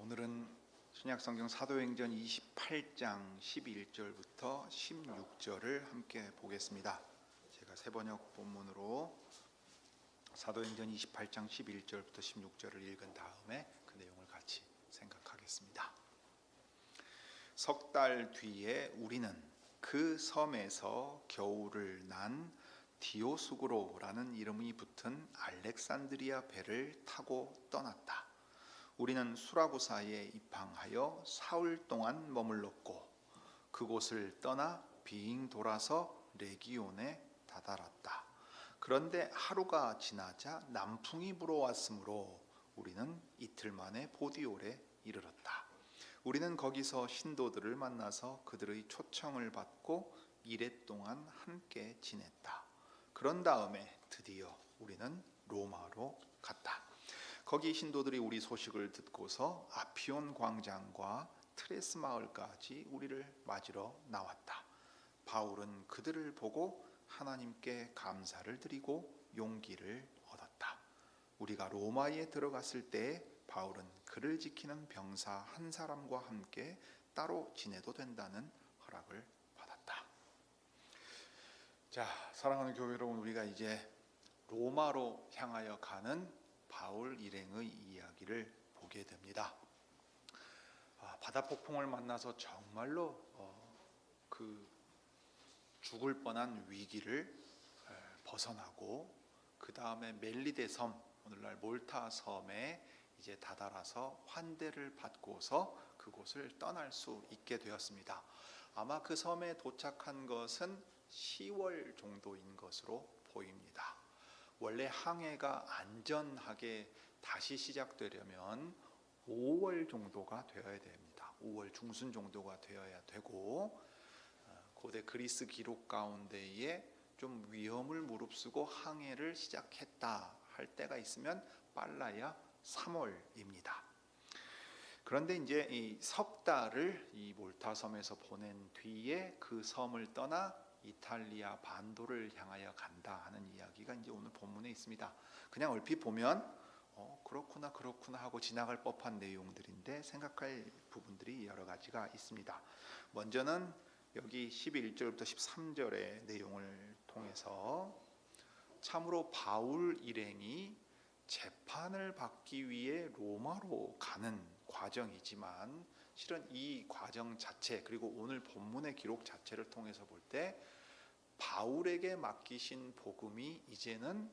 오늘은 신약성경 사도행전 28장 11절부터 16절을 함께 보겠습니다. 제가 새번역 본문으로 사도행전 28장 11절부터 16절을 읽은 다음에 그 내용을 같이 생각하겠습니다. 석 달 뒤에 우리는 그 섬에서 겨울을 난 디오수구로라는 이름이 붙은 알렉산드리아 배를 타고 떠났다. 우리는 수라구사에 입항하여 사흘 동안 머물렀고 그곳을 떠나 빙 돌아서 레기온에 다다랐다. 그런데 하루가 지나자 남풍이 불어왔으므로 우리는 이틀 만에 보디올에 이르렀다. 우리는 거기서 신도들을 만나서 그들의 초청을 받고 이레 동안 함께 지냈다. 그런 다음에 드디어 우리는 로마로 갔다. 거기 신도들이 우리 소식을 듣고서 아피온 광장과 트레스 마을까지 우리를 맞으러 나왔다. 바울은 그들을 보고 하나님께 감사를 드리고 용기를 얻었다. 우리가 로마에 들어갔을 때 바울은 그를 지키는 병사 한 사람과 함께 따로 지내도 된다는 허락을 받았다. 자, 사랑하는 교회 여러분, 우리가 이제 로마로 향하여 가는 바울 일행의 이야기를 보게 됩니다. 바다 폭풍을 만나서 정말로 그 죽을 뻔한 위기를 벗어나고 그 다음에 멜리데 섬, 오늘날 몰타 섬에 이제 다다라서 환대를 받고서 그곳을 떠날 수 있게 되었습니다. 아마 그 섬에 도착한 것은 10월 정도인 것으로 보입니다. 원래 항해가 안전하게 다시 시작되려면 5월 정도가 되어야 됩니다. 5월 중순 정도가 되어야 되고, 고대 그리스 기록 가운데에 좀 위험을 무릅쓰고 항해를 시작했다 할 때가 있으면 빨라야 3월입니다. 그런데 이제 이 석 달을 이 몰타 섬에서 보낸 뒤에 그 섬을 떠나 이탈리아 반도를 향하여 간다 하는 이야기가 이제 오늘 본문에 있습니다. 그냥 얼핏 보면 그렇구나 하고 지나갈 법한 내용들인데 생각할 부분들이 여러 가지가 있습니다. 먼저는 여기 11절부터 13절의 내용을 통해서 참으로 바울 일행이 재판을 받기 위해 로마로 가는 과정이지만 실은 이 과정 자체, 그리고 오늘 본문의 기록 자체를 통해서 볼 때 바울에게 맡기신 복음이 이제는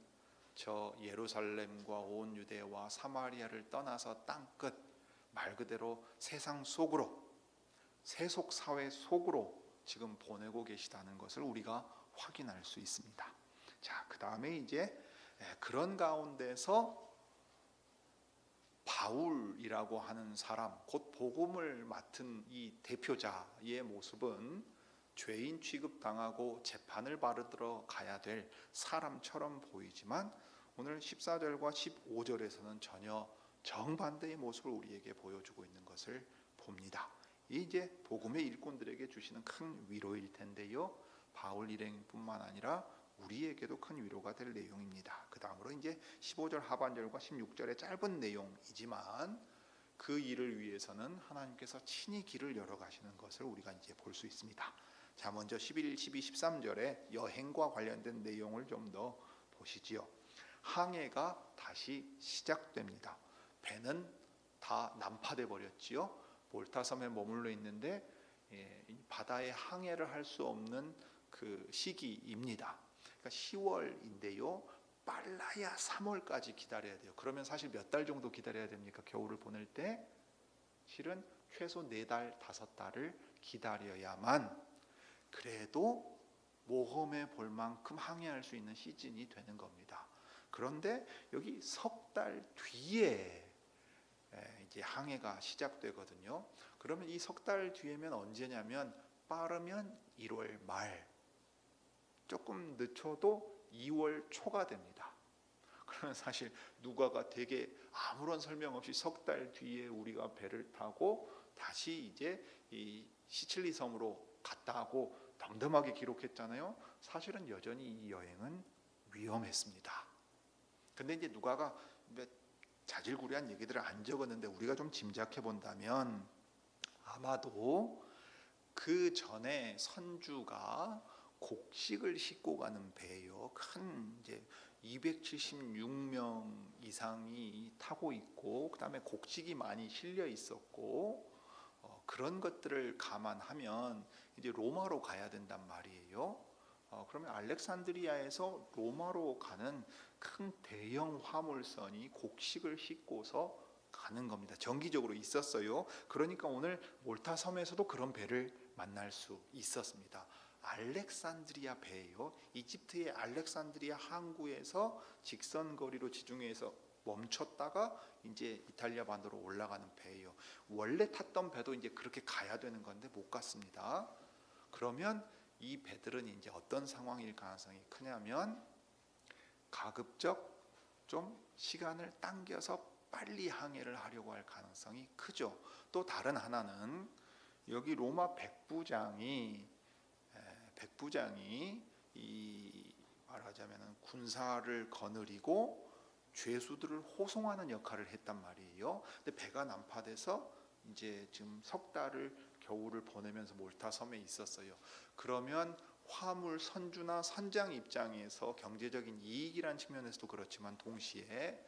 저 예루살렘과 온 유대와 사마리아를 떠나서 땅끝, 말 그대로 세상 속으로, 세속 사회 속으로 지금 보내고 계시다는 것을 우리가 확인할 수 있습니다. 자, 그 다음에 이제 그런 가운데서 바울이라고 하는 사람, 곧 복음을 맡은 이 대표자의 모습은 죄인 취급당하고 재판을 받으러 가야 될 사람처럼 보이지만 오늘 14절과 15절에서는 전혀 정반대의 모습을 우리에게 보여주고 있는 것을 봅니다. 이제 복음의 일꾼들에게 주시는 큰 위로일 텐데요, 바울 일행뿐만 아니라 우리에게도 큰 위로가 될 내용입니다. 그 다음으로 이제 15절 하반절과 16절의 짧은 내용이지만 그 일을 위해서는 하나님께서 친히 길을 열어 가시는 것을 우리가 이제 볼 수 있습니다. 자, 먼저 11, 12, 13절의 여행과 관련된 내용을 좀 더 보시지요. 항해가 다시 시작됩니다. 배는 다 난파돼 버렸지요. 몰타 섬에 머물러 있는데 바다에 항해를 할 수 없는 그 시기입니다. 그러니까 10월인데요. 빨라야 3월까지 기다려야 돼요. 그러면 사실 몇 달 정도 기다려야 됩니까? 겨울을 보낼 때 실은 최소 4달, 5달을 기다려야만 그래도 모험해 볼 만큼 항해할 수 있는 시즌이 되는 겁니다. 그런데 여기 석 달 뒤에 이제 항해가 시작되거든요. 그러면 이 석 달 뒤에면 언제냐면 빠르면 1월 말, 조금 늦춰도 2월 초가 됩니다. 그러면 사실 누가가 되게 아무런 설명 없이 석 달 뒤에 우리가 배를 타고 다시 이제 이 시칠리 섬으로 갔다고 덤덤하게 기록했잖아요. 사실은 여전히 이 여행은 위험했습니다. 근데 이제 누가가 자질구레한 얘기들을 안 적었는데 우리가 좀 짐작해 본다면 아마도 그 전에 선주가 곡식을 싣고 가는 배예요. 큰 이제 276명 이상이 타고 있고 그다음에 곡식이 많이 실려 있었고 그런 것들을 감안하면 이제 로마로 가야 된단 말이에요. 그러면 알렉산드리아에서 로마로 가는 큰 대형 화물선이 곡식을 싣고서 가는 겁니다. 정기적으로 있었어요. 그러니까 오늘 몰타 섬에서도 그런 배를 만날 수 있었습니다. 알렉산드리아 배예요. 이집트의 알렉산드리아 항구에서 직선 거리로 지중해에서 멈췄다가 이제 이탈리아 반도로 올라가는 배예요. 원래 탔던 배도 이제 그렇게 가야 되는 건데 못 갔습니다. 그러면 이 배들은 이제 어떤 상황일 가능성이 크냐면 가급적 좀 시간을 당겨서 빨리 항해를 하려고 할 가능성이 크죠. 또 다른 하나는 여기 로마 백부장이 이 말하자면 군사를 거느리고 죄수들을 호송하는 역할을 했단 말이에요. 근데 배가 난파돼서 이제 지금 석 달을 겨울을 보내면서 몰타 섬에 있었어요. 그러면 화물 선주나 선장 입장에서 경제적인 이익이란 측면에서도 그렇지만 동시에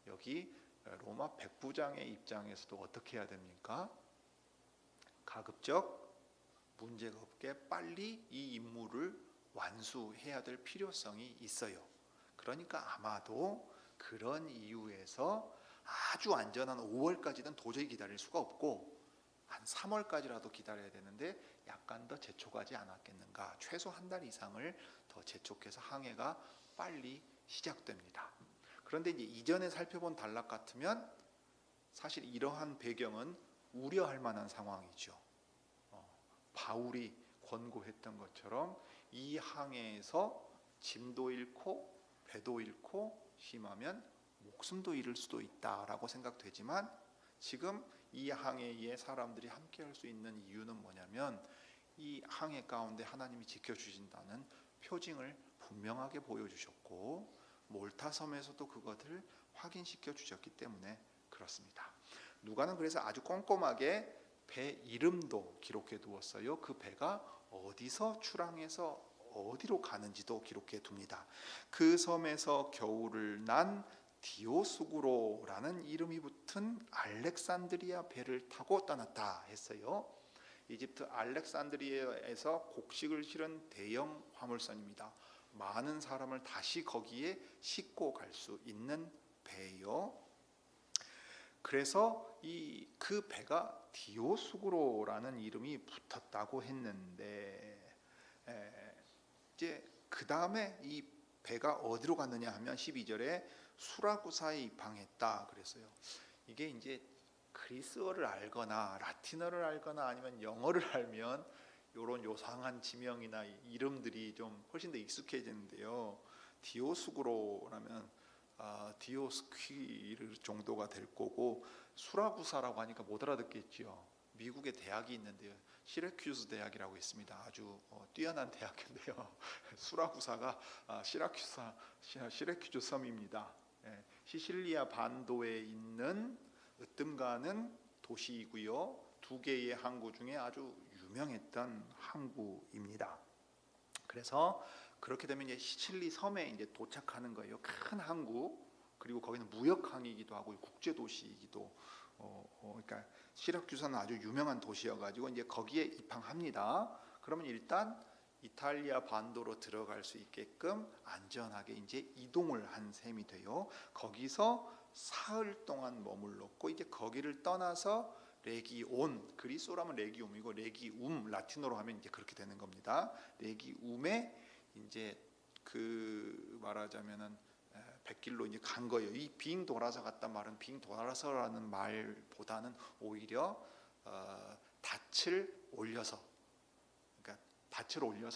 여기 로마 백부장의 입장에서도 어떻게 해야 됩니까? 가급적 문제가 없게 빨리 이 임무를 완수해야 될 필요성이 있어요. 그러니까 아마도 그런 이유에서 아주 안전한 5월까지는 도저히 기다릴 수가 없고 한 3월까지라도 기다려야 되는데 약간 더 재촉하지 않았겠는가. 최소 한 달 이상을 더 재촉해서 항해가 빨리 시작됩니다. 그런데 이제 이전에 살펴본 단락 같으면 사실 이러한 배경은 우려할 만한 상황이죠. 바울이 권고했던 것처럼 이 항해에서 짐도 잃고 배도 잃고 심하면 목숨도 잃을 수도 있다라고 생각되지만 지금 이 항해에 사람들이 함께 할 수 있는 이유는 뭐냐면 이 항해 가운데 하나님이 지켜주신다는 표징을 분명하게 보여주셨고 몰타 섬에서도 그것을 확인시켜 주셨기 때문에 그렇습니다. 누가는 그래서 아주 꼼꼼하게 배 이름도 기록해 두었어요. 그 배가 어디서 출항해서 어디로 가는지도 기록해 둡니다. 그 섬에서 겨울을 난 디오수구로라는 이름이 붙은 알렉산드리아 배를 타고 떠났다 했어요. 이집트 알렉산드리아에서 곡식을 실은 대형 화물선입니다. 많은 사람을 다시 거기에 싣고 갈 수 있는 배예요. 그래서 그 배가 디오수구로라는 이름이 붙었다고 했는데 이제 그 다음에 이 배가 어디로 갔느냐 하면 12절에 수라구사에 입항했다 그랬어요. 이게 이제 그리스어를 알거나 라틴어를 알거나 아니면 영어를 알면 이런 요상한 지명이나 이름들이 좀 훨씬 더 익숙해지는데요. 디오수구로라면 디오스퀴르 정도가 될 거고 수라구사라고 하니까 못 알아듣겠죠. 미국에 대학이 있는데요. 시래큐즈 대학이라고 있습니다. 아주 뛰어난 대학인데요. 수라구사가 시래큐즈 섬입니다. 시실리아 반도에 있는 으뜸가는 도시이고요. 두 개의 항구 중에 아주 유명했던 항구입니다. 그래서 그렇게 되면 이제 시칠리 섬에 이제 도착하는 거예요. 큰 항구. 그리고 거기는 무역 항이기도 하고 국제 도시이기도 그러니까 시라큐사는 아주 유명한 도시여가지고 이제 거기에 입항합니다. 그러면 일단 이탈리아 반도로 들어갈 수 있게끔 안전하게 이제 이동을 한 셈이 돼요. 거기서 사흘 동안 머물렀고 이제 거기를 떠나서 레기온, 그리스어라면 레기움이고 레기움 라틴어로 하면 이제 그렇게 되는 겁니다. 레기움에 이제 그 말하자면은 백길로 이제 간 거예요. 이 빙 돌아서 갔단 말은 빙 돌아서라는 말보다는 오히려 닻을 올려서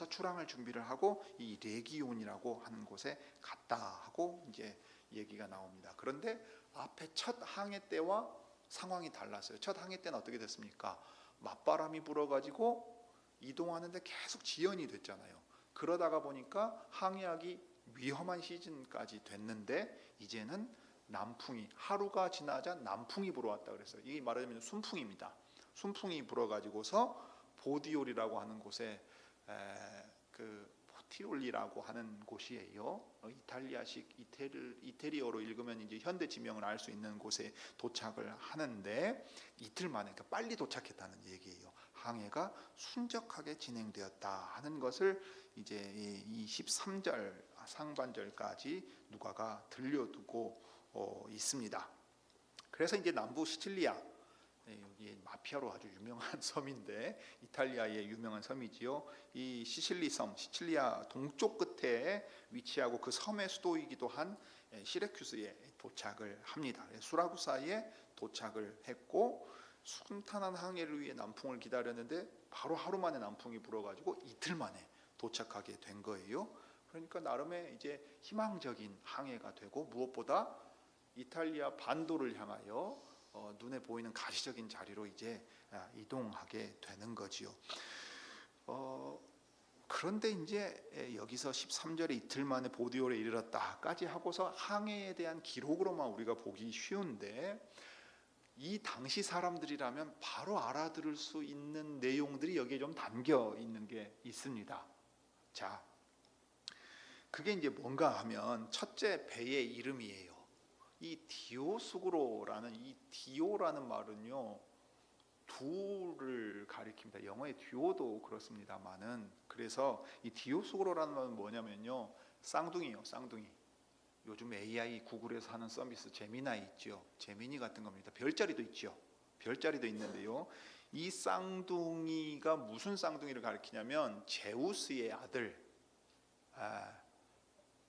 출항할 준비를 하고 이 레기온이라고 하는 곳에 갔다 하고 이제 얘기가 나옵니다. 그런데 앞에 첫 항해 때와 상황이 달랐어요. 첫 항해 때는 어떻게 됐습니까? 맞바람이 불어가지고 이동하는데 계속 지연이 됐잖아요. 그러다가 보니까 항해하기 위험한 시즌까지 됐는데 이제는 남풍이, 하루가 지나자 남풍이 불어왔다 그랬어요. 이게 말하자면 순풍입니다. 순풍이 불어가지고서 보디올이라고 하는 곳에 그 포티올리라고 하는 곳이에요. 이탈리아식 이태리어로 읽으면 이제 현대 지명을 알 수 있는 곳에 도착을 하는데 이틀 만에, 그러니까 빨리 도착했다는 얘기예요. 항해가 순적하게 진행되었다 하는 것을 이제 이 13절 상반절까지 누가가 들려두고 있습니다. 그래서 이제 남부 시칠리아, 여기 마피아로 아주 유명한 섬인데 이탈리아의 유명한 섬이지요. 이 시칠리 섬, 시칠리아 동쪽 끝에 위치하고 그 섬의 수도이기도 한 시레큐스에 도착을 합니다. 수라구사에 도착을 했고 순탄한 항해를 위해 남풍을 기다렸는데 바로 하루 만에 남풍이 불어가지고 이틀 만에 도착하게 된 거예요. 그러니까 나름의 이제 희망적인 항해가 되고 무엇보다 이탈리아 반도를 향하여 눈에 보이는 가시적인 자리로 이제 이동하게 되는 거지요. 그런데 이제 여기서 13절에 이틀 만에 보디올에 이르렀다까지 하고서 항해에 대한 기록으로만 우리가 보기 쉬운데 이 당시 사람들이라면 바로 알아들을 수 있는 내용들이 여기에 좀 담겨 있는 게 있습니다. 자, 그게 이제 뭔가 하면 첫째 배의 이름이에요. 이 디오수구로라는 이 디오라는 말은요 둘을 가리킵니다. 영어의 듀오도 그렇습니다만은, 그래서 이 디오수구로라는 말은 뭐냐면요 쌍둥이요, 쌍둥이. 요즘 AI 구글에서 하는 서비스 제미나이 있죠. 제미니 같은 겁니다. 별자리도 있죠. 별자리도 있는데요. 이 쌍둥이가 무슨 쌍둥이를 가리키냐면 제우스의 아들,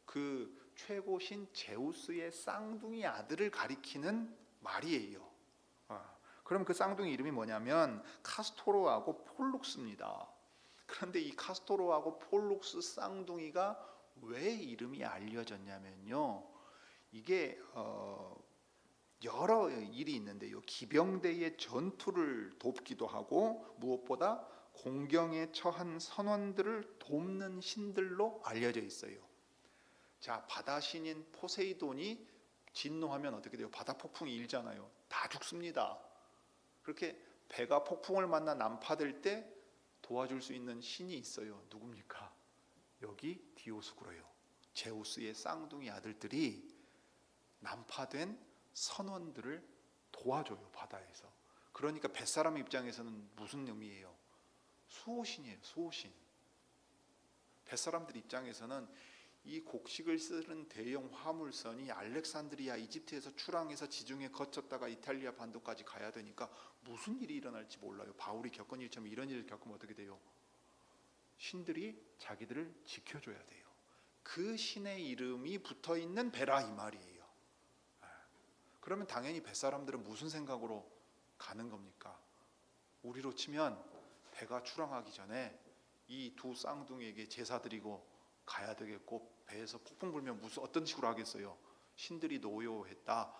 그 최고신 제우스의 쌍둥이 아들을 가리키는 말이에요. 그럼 그 쌍둥이 이름이 뭐냐면 카스토로하고 폴룩스입니다. 그런데 이 카스토로하고 폴룩스 쌍둥이가 왜 이름이 알려졌냐면요, 이게 여러 일이 있는데요, 기병대의 전투를 돕기도 하고 무엇보다 공경에 처한 선원들을 돕는 신들로 알려져 있어요. 자, 바다 신인 포세이돈이 진노하면 어떻게 돼요? 바다 폭풍이 일잖아요. 다 죽습니다. 그렇게 배가 폭풍을 만나 난파될 때 도와줄 수 있는 신이 있어요. 누굽니까? 여기 디오수구로요. 제우스의 쌍둥이 아들들이 난파된 선원들을 도와줘요, 바다에서. 그러니까 뱃사람 입장에서는 무슨 의미예요? 수호신이에요, 수호신. 뱃사람들 입장에서는 이 곡식을 쓰는 대형 화물선이 알렉산드리아 이집트에서 출항해서 지중해 거쳤다가 이탈리아 반도까지 가야 되니까 무슨 일이 일어날지 몰라요. 바울이 겪은 일처럼 이런 일을 겪으면 어떻게 돼요? 신들이 자기들을 지켜줘야 돼요. 그 신의 이름이 붙어있는 배라 이 말이에요. 그러면 당연히 뱃사람들은 무슨 생각으로 가는 겁니까? 우리로 치면 배가 출항하기 전에 이 두 쌍둥이에게 제사 드리고 가야 되겠고, 배에서 폭풍 불면 무슨 어떤 식으로 하겠어요? 신들이 노여했다.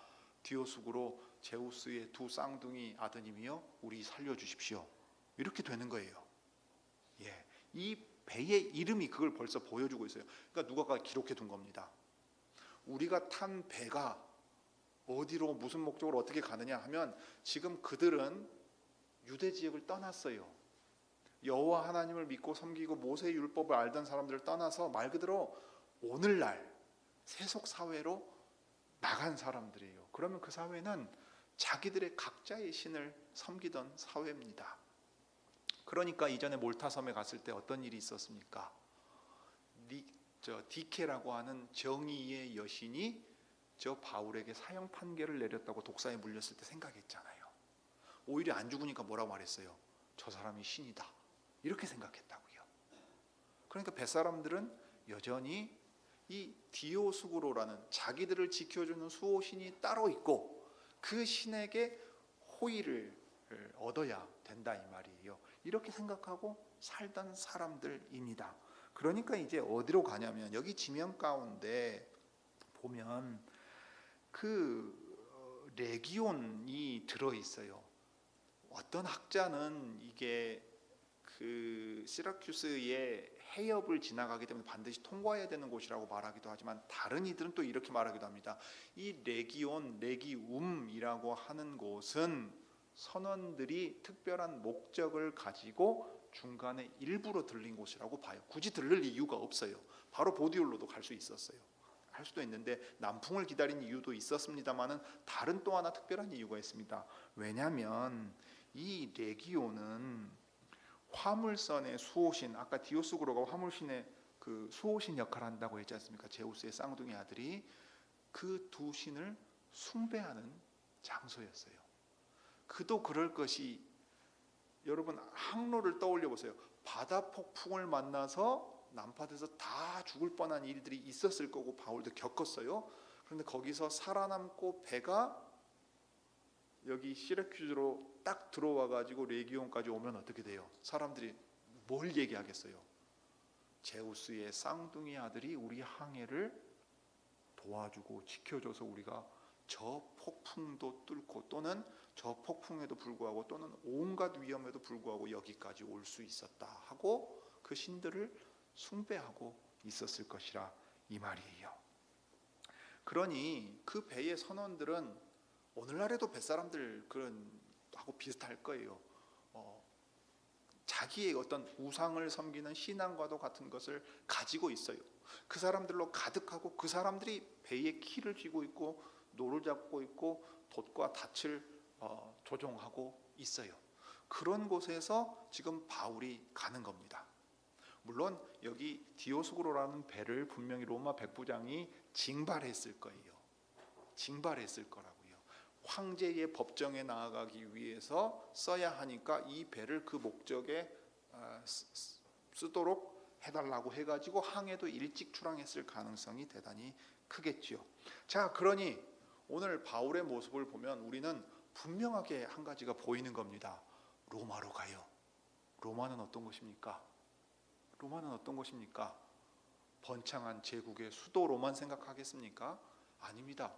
디오수구로 제우스의 두 쌍둥이 아드님이요, 우리 살려주십시오. 이렇게 되는 거예요. 예, 이 배의 이름이 그걸 벌써 보여주고 있어요. 그러니까 누가가 기록해 둔 겁니다. 우리가 탄 배가 어디로 무슨 목적으로 어떻게 가느냐 하면 지금 그들은 유대 지역을 떠났어요. 여호와 하나님을 믿고 섬기고 모세의 율법을 알던 사람들을 떠나서 말 그대로 오늘날 세속 사회로 나간 사람들이에요. 그러면 그 사회는 자기들의 각자의 신을 섬기던 사회입니다. 그러니까 이전에 몰타섬에 갔을 때 어떤 일이 있었습니까? 디케라고 하는 정의의 여신이 저 바울에게 사형 판결을 내렸다고 독사에 물렸을 때 생각했잖아요. 오히려 안 죽으니까 뭐라고 말했어요? 저 사람이 신이다. 이렇게 생각했다고요. 그러니까 뱃사람들은 여전히 이 디오수구로라는 자기들을 지켜주는 수호신이 따로 있고 그 신에게 호의를 얻어야 된다 이 말이에요. 이렇게 생각하고 살던 사람들입니다. 그러니까 이제 어디로 가냐면 여기 지명 가운데 보면 그 레기온이 들어 있어요. 어떤 학자는 이게 그 시라큐스의 해협을 지나가기 때문에 반드시 통과해야 되는 곳이라고 말하기도 하지만 다른 이들은 또 이렇게 말하기도 합니다. 이 레기움이라고 하는 곳은 선원들이 특별한 목적을 가지고 중간에 일부러 들린 곳이라고 봐요. 굳이 들를 이유가 없어요. 바로 보디올로도 갈 수 있었어요. 할 수도 있는데 남풍을 기다린 이유도 있었습니다만은 다른 또 하나 특별한 이유가 있습니다. 왜냐하면 이 레기온은 화물선의 수호신, 아까 디오스구로가 화물신의 그 수호신 역할을 한다고 했지 않습니까? 제우스의 쌍둥이 아들이 그 두 신을 숭배하는 장소였어요. 그도 그럴 것이, 여러분 항로를 떠올려 보세요. 바다 폭풍을 만나서 난파돼서 다 죽을 뻔한 일들이 있었을 거고 바울도 겪었어요. 그런데 거기서 살아남고 배가 여기 시라큐즈로 딱 들어와 가지고 레기온까지 오면 어떻게 돼요? 사람들이 뭘 얘기하겠어요? 제우스의 쌍둥이 아들이 우리 항해를 도와주고 지켜줘서 우리가 저 폭풍도 뚫고 또는 저 폭풍에도 불구하고 또는 온갖 위험에도 불구하고 여기까지 올 수 있었다 하고 그 신들을 숭배하고 있었을 것이라 이 말이에요. 그러니 그 배의 선원들은 오늘날에도 뱃사람들 그런 하고 비슷할 거예요. 자기의 어떤 우상을 섬기는 신앙과도 같은 것을 가지고 있어요. 그 사람들로 가득하고 그 사람들이 배의 키를 쥐고 있고 노를 잡고 있고 돛과 닻을 조종하고 있어요. 그런 곳에서 지금 바울이 가는 겁니다. 물론 여기 디오스구로라는 배를 분명히 로마 백부장이 징발했을 거예요. 징발했을 거라고요. 황제의 법정에 나아가기 위해서 써야 하니까 이 배를 그 목적에 쓰도록 해달라고 해가지고 항해도 일찍 출항했을 가능성이 대단히 크겠지요. 자, 그러니 오늘 바울의 모습을 보면 우리는 분명하게 한 가지가 보이는 겁니다. 로마로 가요. 로마는 어떤 곳입니까? 로마는 어떤 곳입니까? 번창한 제국의 수도로만 생각하겠습니까? 아닙니다.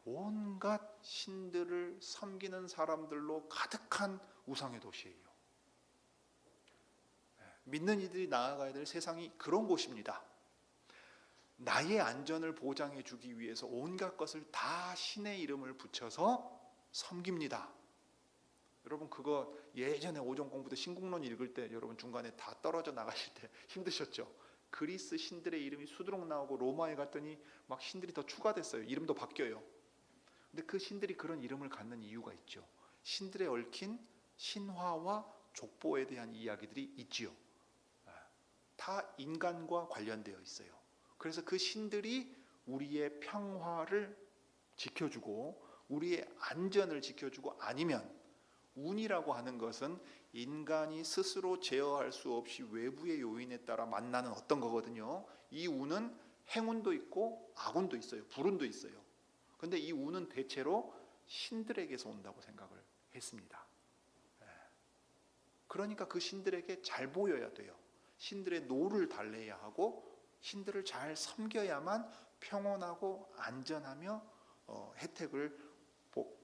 온갖 신들을 섬기는 사람들로 가득한 우상의 도시예요. 믿는 이들이 나아가야 될 세상이 그런 곳입니다. 나의 안전을 보장해 주기 위해서 온갖 것을 다 신의 이름을 붙여서 섬깁니다. 여러분 그거 예전에 오전 공부 때 신국론 읽을 때 여러분 중간에 다 떨어져 나가실 때 힘드셨죠? 그리스 신들의 이름이 수두룩 나오고 로마에 갔더니 막 신들이 더 추가됐어요. 이름도 바뀌어요. 근데 그 신들이 그런 이름을 갖는 이유가 있죠. 신들에 얽힌 신화와 족보에 대한 이야기들이 있지요. 다 인간과 관련되어 있어요. 그래서 그 신들이 우리의 평화를 지켜주고 우리의 안전을 지켜주고, 아니면 운이라고 하는 것은 인간이 스스로 제어할 수 없이 외부의 요인에 따라 만나는 어떤 거거든요. 이 운은 행운도 있고 악운도 있어요. 불운도 있어요. 그런데 이 운은 대체로 신들에게서 온다고 생각을 했습니다. 그러니까 그 신들에게 잘 보여야 돼요. 신들의 노를 달래야 하고 신들을 잘 섬겨야만 평온하고 안전하며 혜택을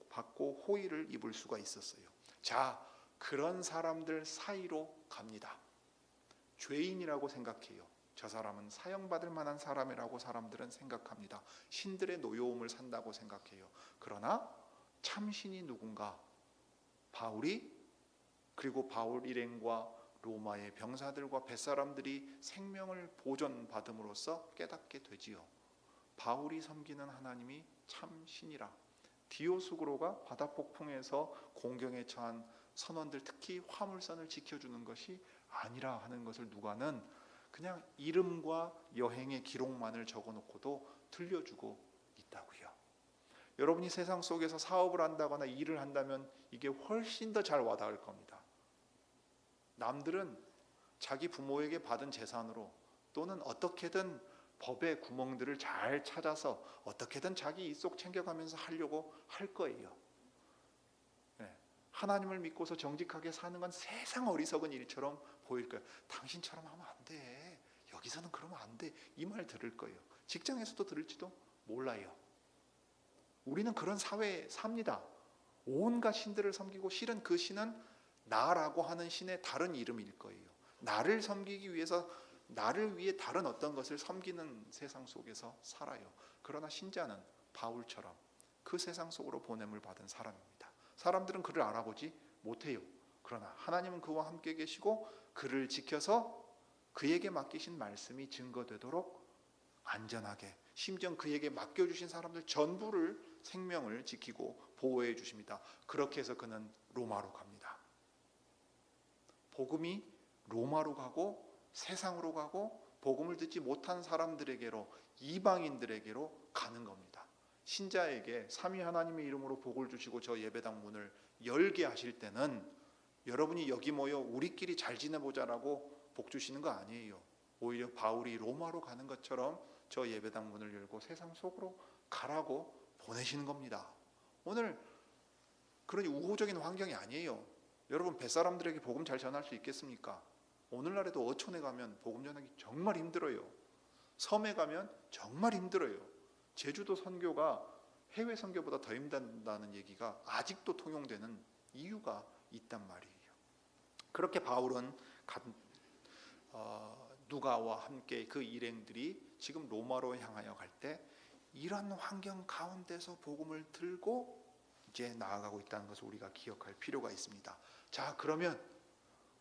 받고 호의를 입을 수가 있었어요. 자, 그런 사람들 사이로 갑니다. 죄인이라고 생각해요. 저 사람은 사형받을 만한 사람이라고 사람들은 생각합니다. 신들의 노여움을 산다고 생각해요. 그러나 참신이 누군가? 바울이, 그리고 바울 일행과 로마의 병사들과 뱃사람들이 생명을 보존받음으로써 깨닫게 되지요. 바울이 섬기는 하나님이 참신이라. 디오스구로가 바다 폭풍에서 공경에 처한 선원들, 특히 화물선을 지켜주는 것이 아니라 하는 것을 누가는 그냥 이름과 여행의 기록만을 적어놓고도 들려주고 있다고요. 여러분이 세상 속에서 사업을 한다거나 일을 한다면 이게 훨씬 더 잘 와닿을 겁니다. 남들은 자기 부모에게 받은 재산으로 또는 어떻게든 법의 구멍들을 잘 찾아서 어떻게든 자기 이속 챙겨가면서 하려고 할 거예요. 하나님을 믿고서 정직하게 사는 건 세상 어리석은 일처럼 보일 거예요. 당신처럼 하면 안 돼. 여기서는 그러면 안 돼. 이 말 들을 거예요. 직장에서도 들을지도 몰라요. 우리는 그런 사회에 삽니다. 온갖 신들을 섬기고 실은 그 신은 나라고 하는 신의 다른 이름일 거예요. 나를 섬기기 위해서 나를 위해 다른 어떤 것을 섬기는 세상 속에서 살아요. 그러나 신자는 바울처럼 그 세상 속으로 보냄을 받은 사람입니다. 사람들은 그를 알아보지 못해요. 그러나 하나님은 그와 함께 계시고 그를 지켜서 그에게 맡기신 말씀이 증거되도록 안전하게, 심지어 그에게 맡겨주신 사람들 전부를 생명을 지키고 보호해 주십니다. 그렇게 해서 그는 로마로 갑니다. 복음이 로마로 가고 세상으로 가고 복음을 듣지 못한 사람들에게로, 이방인들에게로 가는 겁니다. 신자에게 삼위 하나님의 이름으로 복을 주시고 저 예배당 문을 열게 하실 때는 여러분이 여기 모여 우리끼리 잘 지내보자라고 복 주시는 거 아니에요. 오히려 바울이 로마로 가는 것처럼 저 예배당 문을 열고 세상 속으로 가라고 보내시는 겁니다. 오늘 그러니 우호적인 환경이 아니에요. 여러분 뱃사람들에게 복음 잘 전할 수 있겠습니까? 오늘날에도 어촌에 가면 복음 전하기 정말 힘들어요. 섬에 가면 정말 힘들어요. 제주도 선교가 해외 선교보다 더 힘든다는 얘기가 아직도 통용되는 이유가 있단 말이에요. 그렇게 바울은 누가와 함께 그 일행들이 지금 로마로 향하여 갈 때 이런 환경 가운데서 복음을 들고 이제 나아가고 있다는 것을 우리가 기억할 필요가 있습니다. 자, 그러면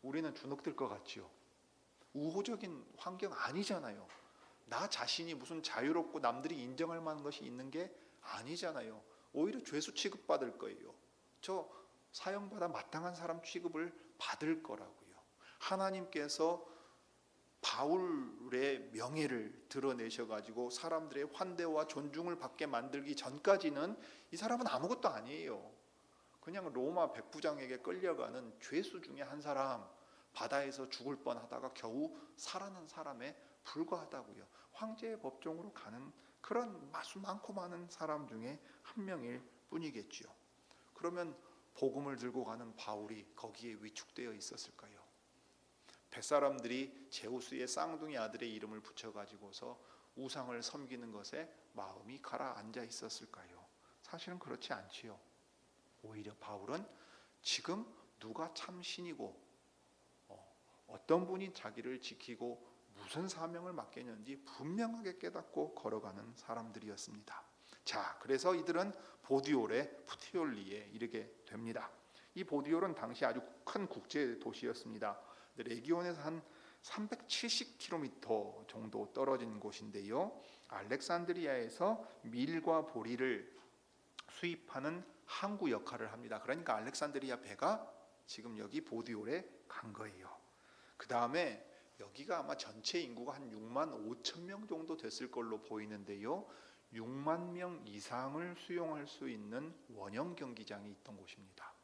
우리는 주눅들 것 같지요. 우호적인 환경 아니잖아요. 나 자신이 무슨 자유롭고 남들이 인정할 만한 것이 있는 게 아니잖아요. 오히려 죄수 취급받을 거예요. 저 사형받아 마땅한 사람 취급을 받을 거라고요. 하나님께서 바울의 명예를 드러내셔가지고 사람들의 환대와 존중을 받게 만들기 전까지는 이 사람은 아무것도 아니에요. 그냥 로마 백부장에게 끌려가는 죄수 중에 한 사람, 바다에서 죽을 뻔하다가 겨우 살아난 사람에 불과하다고요. 황제의 법정으로 가는 그런 마수 많고 많은 사람 중에 한 명일 뿐이겠지요. 그러면 복음을 들고 가는 바울이 거기에 위축되어 있었을까요? 뱃사람들이 제우스의 쌍둥이 아들의 이름을 붙여가지고서 우상을 섬기는 것에 마음이 가라앉아 있었을까요? 사실은 그렇지 않지요. 오히려 바울은 지금 누가 참 신이고 어떤 분이 자기를 지키고 무슨 사명을 맡겼는지 분명하게 깨닫고 걸어가는 사람들이었습니다. 자, 그래서 이들은 보디올의 푸티올리에 이르게 됩니다. 이 보디올은 당시 아주 큰 국제 도시였습니다. 레기온에서 한 370km 정도 떨어진 곳인데요. 알렉산드리아에서 밀과 보리를 수입하는 항구 역할을 합니다. 그러니까 알렉산드리아 배가 지금 여기 보디올에 간 거예요. 그 다음에 여기가 아마 전체 인구가 한 6만 5천 명 정도 됐을 걸로 보이는데요. 6만 명 이상을 수용할 수 있는 원형 경기장이 있던 곳입니다.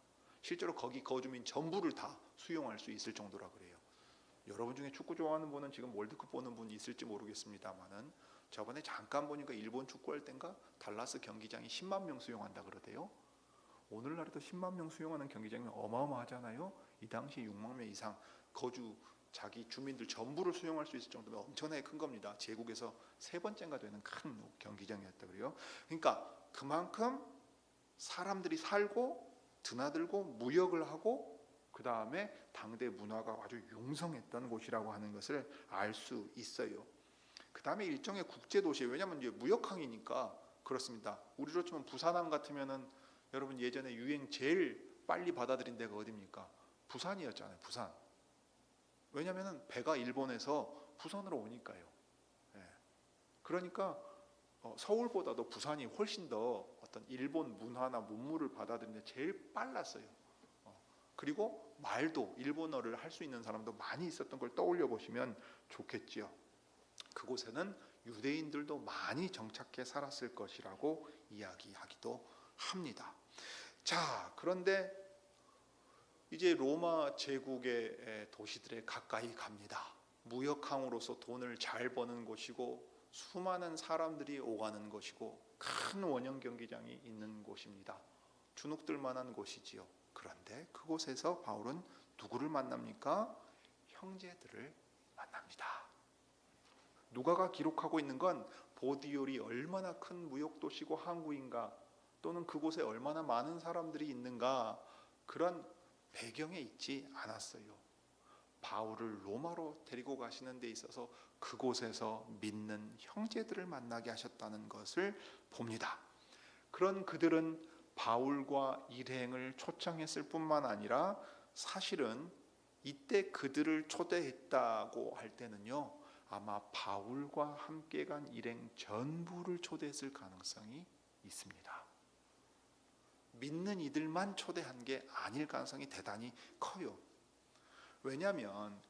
실제로 거기 거주민 전부를 다 수용할 수 있을 정도라 그래요. 여러분 중에 축구 좋아하는 분은 지금 월드컵 보는 분이 있을지 모르겠습니다만은 저번에 잠깐 보니까 일본 축구할 땐가 달라스 경기장이 10만 명 수용한다 그러대요. 오늘날에도 10만 명 수용하는 경기장이 어마어마하잖아요. 이 당시 6만 명 이상 거주 자기 주민들 전부를 수용할 수 있을 정도면 엄청나게 큰 겁니다. 제국에서 세 번째가 되는 큰 경기장이었다 그래요. 그러니까 그만큼 사람들이 살고 드나들고 무역을 하고 그 다음에 당대 문화가 아주 융성했던 곳이라고 하는 것을 알 수 있어요. 그 다음에 일종의 국제도시예요. 왜냐하면 이제 무역항이니까 그렇습니다. 우리로 치면 부산항 같으면은 여러분 예전에 유행 제일 빨리 받아들인 데가 어디입니까? 부산이었잖아요. 부산. 왜냐하면 배가 일본에서 부산으로 오니까요. 그러니까 서울보다도 부산이 훨씬 더 어떤 일본 문화나 문물을 받아들이는데 제일 빨랐어요. 그리고 말도 일본어를 할 수 있는 사람도 많이 있었던 걸 떠올려 보시면 좋겠지요. 그곳에는 유대인들도 많이 정착해 살았을 것이라고 이야기하기도 합니다. 자, 그런데 이제 로마 제국의 도시들에 가까이 갑니다. 무역항으로서 돈을 잘 버는 곳이고 수많은 사람들이 오가는 곳이고 큰 원형 경기장이 있는 곳입니다. 주눅들 만한 곳이지요. 그런데 그곳에서 바울은 누구를 만납니까? 형제들을 만납니다. 누가가 기록하고 있는 건 보디올이 얼마나 큰 무역도시고 항구인가 또는 그곳에 얼마나 많은 사람들이 있는가 그런 배경에 있지 않았어요. 바울을 로마로 데리고 가시는 데 있어서 그곳에서 믿는 형제들을 만나게 하셨다는 것을 봅니다. 그런 그들은 바울과 일행을 초청했을 뿐만 아니라 사실은 이때 그들을 초대했다고 할 때는요, 아마 바울과 함께 간 일행 전부를 초대했을 가능성이 있습니다. 믿는 이들만 초대한 게 아닐 가능성이 대단히 커요. 왜냐하면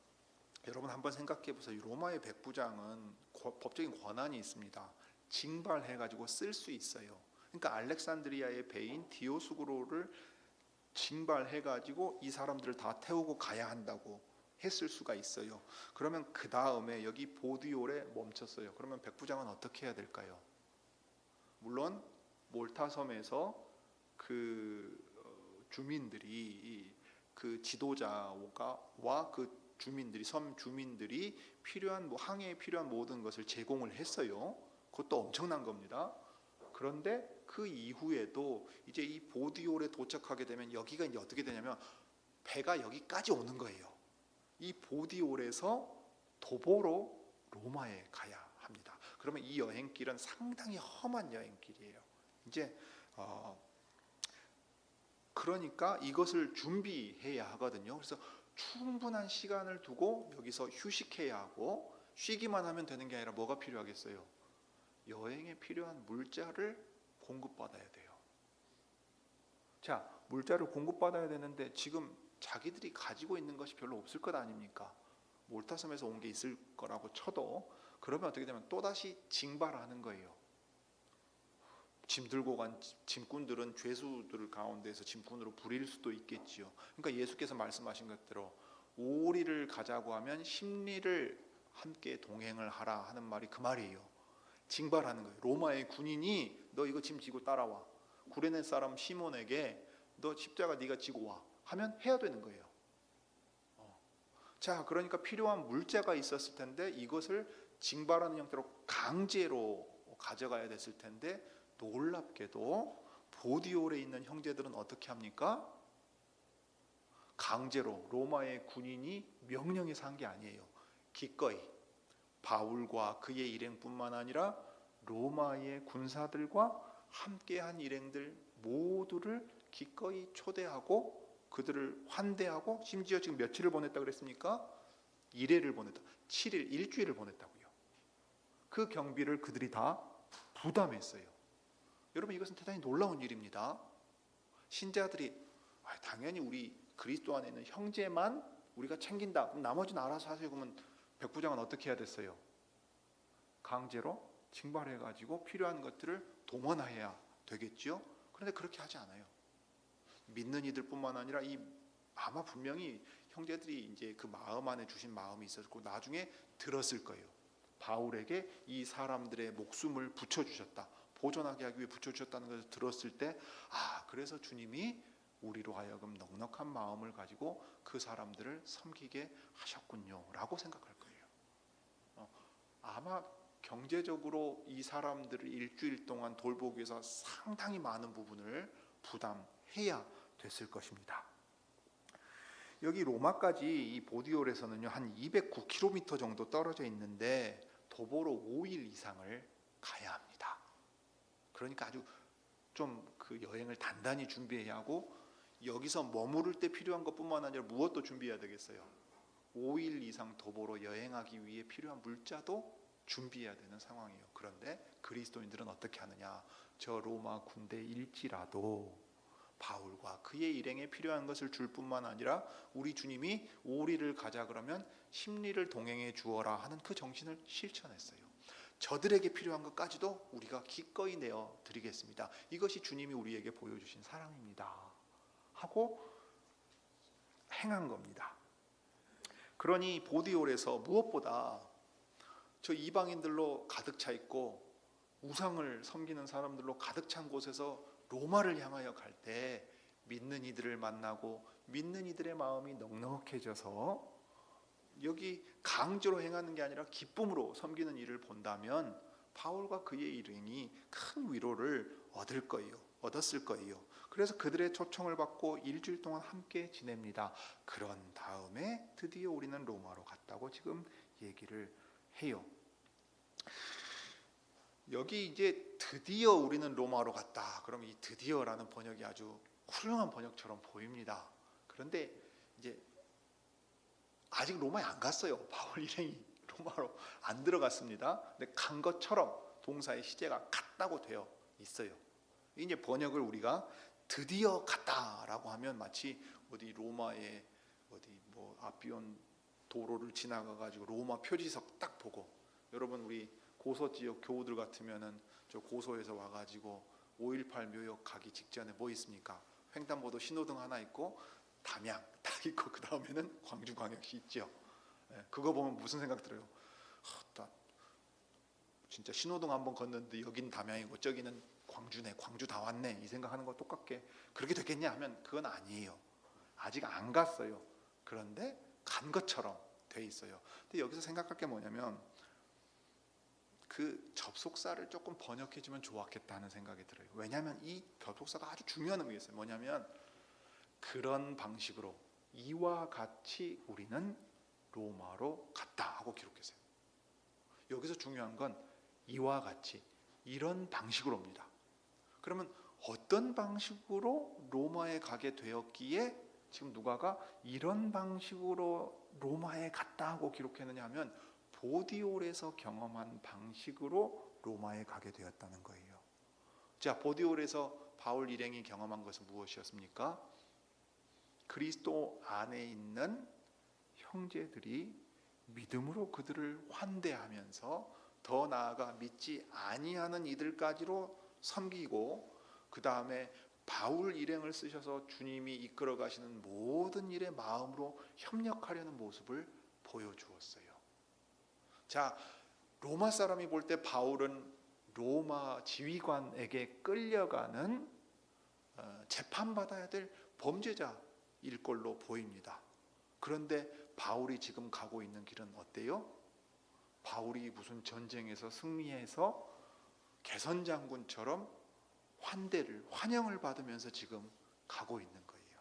여러분 한번 생각해 보세요. 로마의 백부장은 법적인 권한이 있습니다. 징발해가지고 쓸 수 있어요. 그러니까 알렉산드리아의 배인 디오스구로를 징발해가지고 이 사람들을 다 태우고 가야 한다고 했을 수가 있어요. 그러면 그 다음에 여기 보디올에 멈췄어요. 그러면 백부장은 어떻게 해야 될까요? 물론 몰타섬에서 그 주민들이 그 지도자와 그 주민들이 섬 주민들이 필요한 항해에 필요한 모든 것을 제공을 했어요. 그것도 엄청난 겁니다. 그런데 그 이후에도 이제 이 보디올에 도착하게 되면 여기가 이제 어떻게 되냐면 배가 여기까지 오는 거예요. 이 보디올에서 도보로 로마에 가야 합니다. 그러면 이 여행길은 상당히 험한 여행길이에요. 이제 그러니까 이것을 준비해야 하거든요. 그래서 충분한 시간을 두고 여기서 휴식해야 하고, 쉬기만 하면 되는 게 아니라 뭐가 필요하겠어요? 여행에 필요한 물자를 공급받아야 돼요. 자, 물자를 공급받아야 되는데 지금 자기들이 가지고 있는 것이 별로 없을 것 아닙니까? 몰타섬에서 온 게 있을 거라고 쳐도, 그러면 어떻게 되면 또다시 징발하는 거예요. 짐 들고 간 짐꾼들은 죄수들 가운데서 짐꾼으로 부릴 수도 있겠지요. 그러니까 예수께서 말씀하신 것대로 오리를 가자고 하면 십리를 함께 동행을 하라 하는 말이 그 말이에요. 징발하는 거예요. 로마의 군인이 너 이거 짐 지고 따라와. 구레네 사람 시몬에게 너 십자가 네가 지고 와 하면 해야 되는 거예요. 자, 그러니까 필요한 물자가 있었을 텐데 이것을 징발하는 형태로 강제로 가져가야 됐을 텐데, 놀랍게도 보디올에 있는 형제들은 어떻게 합니까? 강제로, 로마의 군인이 명령해서 한 게 아니에요. 기꺼이 바울과 그의 일행뿐만 아니라 로마의 군사들과 함께한 일행들 모두를 기꺼이 초대하고 그들을 환대하고, 심지어 지금 며칠을 보냈다 그랬습니까? 1회를 보냈다. 7일, 일주일을 보냈다고요. 그 경비를 그들이 다 부담했어요. 여러분, 이것은 대단히 놀라운 일입니다. 신자들이 당연히 우리 그리스도 안에 있는 형제만 우리가 챙긴다. 그럼 나머지는 알아서 하세요. 그러면 백부장은 어떻게 해야 됐어요? 강제로 징발해가지고 필요한 것들을 동원해야 되겠죠. 그런데 그렇게 하지 않아요. 믿는 이들뿐만 아니라 아마 분명히 형제들이 이제 그 마음 안에 주신 마음이 있었고 나중에 들었을 거예요. 바울에게 이 사람들의 목숨을 붙여주셨다, 보존하게 하기 위해 붙여주셨다는 것을 들었을 때, 그래서 주님이 우리로 하여금 넉넉한 마음을 가지고 그 사람들을 섬기게 하셨군요 라고 생각할 거예요. 아마 경제적으로 이 사람들을 일주일 동안 돌보기 위해서 상당히 많은 부분을 부담해야 됐을 것입니다. 여기 로마까지 이 보디올에서는요 한 209km 정도 떨어져 있는데 도보로 5일 이상을 가야 합니다. 그러니까 아주 좀 그 여행을 단단히 준비해야 하고, 여기서 머무를 때 필요한 것뿐만 아니라 무엇도 준비해야 되겠어요? 5일 이상 도보로 여행하기 위해 필요한 물자도 준비해야 되는 상황이에요. 그런데 그리스도인들은 어떻게 하느냐? 저 로마 군대일지라도 바울과 그의 일행에 필요한 것을 줄 뿐만 아니라 우리 주님이 오리를 가자 그러면 십리를 동행해 주어라 하는 그 정신을 실천했어요. 저들에게 필요한 것까지도 우리가 기꺼이 내어 드리겠습니다. 이것이 주님이 우리에게 보여주신 사랑입니다 하고 행한 겁니다. 그러니 보디올에서 무엇보다 저 이방인들로 가득 차 있고 우상을 섬기는 사람들로 가득 찬 곳에서 로마를 향하여 갈 때 믿는 이들을 만나고 믿는 이들의 마음이 넉넉해져서 여기 강제로 행하는 게 아니라 기쁨으로 섬기는 일을 본다면 바울과 그의 일행이 큰 위로를 얻었을 거예요. 그래서 그들의 초청을 받고 일주일 동안 함께 지냅니다. 그런 다음에 드디어 우리는 로마로 갔다고 지금 얘기를 해요. 여기 이제 드디어 우리는 로마로 갔다. 그럼 이 드디어라는 번역이 아주 훌륭한 번역처럼 보입니다. 그런데 이제 아직 로마에 안 갔어요. 바울 일행이 로마로 안 들어갔습니다. 근데 간 것처럼 동사의 시제가 갔다고 되어 있어요. 이제 번역을 우리가 드디어 갔다라고 하면 마치 어디 로마의 어디 뭐 아피온 도로를 지나가 가지고 로마 표지석 딱 보고, 여러분 우리 고서 지역 교우들 같으면은 저 고서에서 와 가지고 5.18 묘역 가기 직전에 뭐 있습니까? 횡단보도 신호등 하나 있고 담양 딱 있고 그 다음에는 광주광역시 있죠. 그거 보면 무슨 생각 들어요? 나 진짜 신호등 한번 걷는데 여긴 담양이고 저기는 광주네, 광주 다 왔네, 이 생각하는 거 똑같게 그렇게 됐겠냐 하면 그건 아니에요. 아직 안 갔어요. 그런데 간 것처럼 돼 있어요. 근데 여기서 생각할 게 뭐냐면 그 접속사를 조금 번역해주면 좋았겠다는 생각이 들어요. 왜냐하면 이 접속사가 아주 중요한 의미가 있어요. 뭐냐면 그런 방식으로 이와 같이 우리는 로마로 갔다 하고 기록했어요. 여기서 중요한 건 이와 같이, 이런 방식으로입니다. 그러면 어떤 방식으로 로마에 가게 되었기에 지금 누가가 이런 방식으로 로마에 갔다 하고 기록했느냐 하면 보디올에서 경험한 방식으로 로마에 가게 되었다는 거예요. 자, 보디올에서 바울 일행이 경험한 것은 무엇이었습니까? 그리스도 안에 있는 형제들이 믿음으로 그들을 환대하면서 더 나아가 믿지 아니하는 이들까지로 섬기고, 그 다음에 바울 일행을 쓰셔서 주님이 이끌어 가시는 모든 일에 마음으로 협력하려는 모습을 보여주었어요. 자, 로마 사람이 볼 때 바울은 로마 지휘관에게 끌려가는 재판받아야 될 범죄자일 걸로 보입니다. 그런데 바울이 지금 가고 있는 길은 어때요? 바울이 무슨 전쟁에서 승리해서 개선장군처럼 환영을 받으면서 지금 가고 있는 거예요.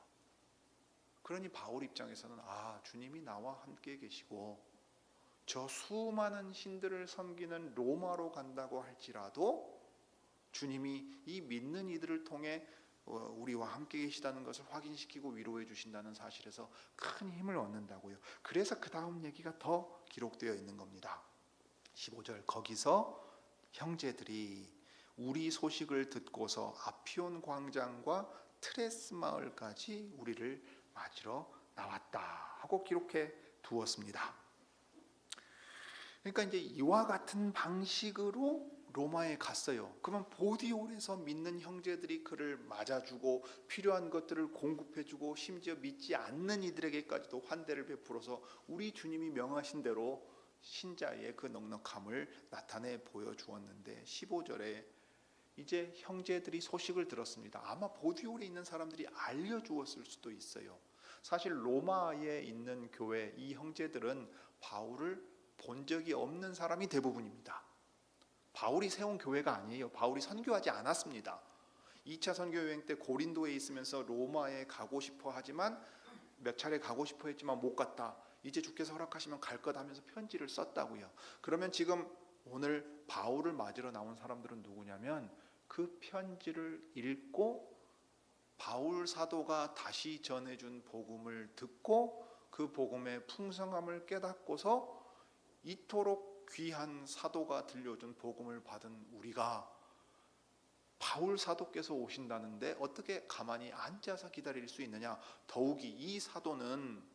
그러니 바울 입장에서는 주님이 나와 함께 계시고 저 수많은 신들을 섬기는 로마로 간다고 할지라도 주님이 이 믿는 이들을 통해 우리와 함께 계시다는 것을 확인시키고 위로해 주신다는 사실에서 큰 힘을 얻는다고요. 그래서 그 다음 얘기가 더 기록되어 있는 겁니다. 15절, 거기서 형제들이 우리 소식을 듣고서 아피온 광장과 트레스 마을까지 우리를 맞으러 나왔다 하고 기록해 두었습니다. 그러니까 이제 이와 같은 방식으로 로마에 갔어요. 그러면 보디올에서 믿는 형제들이 그를 맞아주고 필요한 것들을 공급해주고 심지어 믿지 않는 이들에게까지도 환대를 베풀어서 우리 주님이 명하신 대로 신자의 그 넉넉함을 나타내 보여주었는데 15절에 이제 형제들이 소식을 들었습니다. 아마 보디올에 있는 사람들이 알려주었을 수도 있어요. 사실 로마에 있는 교회 이 형제들은 바울을 본 적이 없는 사람이 대부분입니다. 바울이 세운 교회가 아니에요. 바울이 선교하지 않았습니다. 2차 선교 여행 때 고린도에 있으면서 로마에 가고 싶어 하지만 몇 차례 가고 싶어 했지만 못 갔다. 이제 주께서 허락하시면 갈 것 하면서 편지를 썼다고요. 그러면 지금 오늘 바울을 맞으러 나온 사람들은 누구냐면 그 편지를 읽고 바울 사도가 다시 전해준 복음을 듣고 그 복음의 풍성함을 깨닫고서 이토록 귀한 사도가 들려준 복음을 받은 우리가 바울 사도께서 오신다는데 어떻게 가만히 앉아서 기다릴 수 있느냐. 더욱이 이 사도는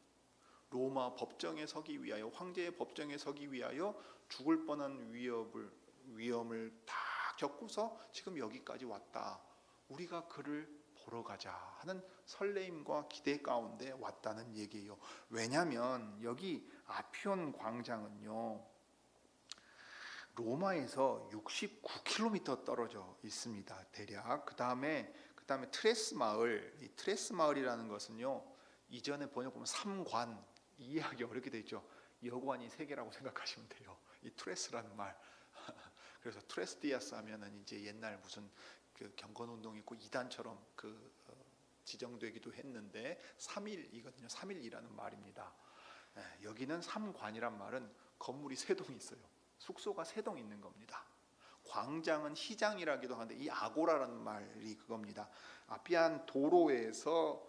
로마 법정에 서기 위하여, 황제의 법정에 서기 위하여 죽을 뻔한 위험을 다 겪고서 지금 여기까지 왔다. 우리가 그를 보러 가자 하는 설레임과 기대 가운데 왔다는 얘기예요. 왜냐하면 여기 아피온 광장은요, 로마에서 69km 떨어져 있습니다. 대략. 그 다음에 트레스 마을, 이 트레스 마을이라는 것은요, 이전에 번역 보면 삼관, 이해하기 어렵게 돼 있죠. 여관이 세 개라고 생각하시면 돼요. 이 트레스라는 말. 그래서 트레스 디아스 하면은 이제 옛날 무슨 그 경건 운동 있고 이단처럼 그 지정되기도 했는데 3일이거든요. 3일이라는 말입니다. 여기는 3관이란 말은 건물이 3동이 있어요. 숙소가 3동 있는 겁니다. 광장은 시장이라기도 하는데 이 아고라라는 말이 그겁니다. 아피안 도로에서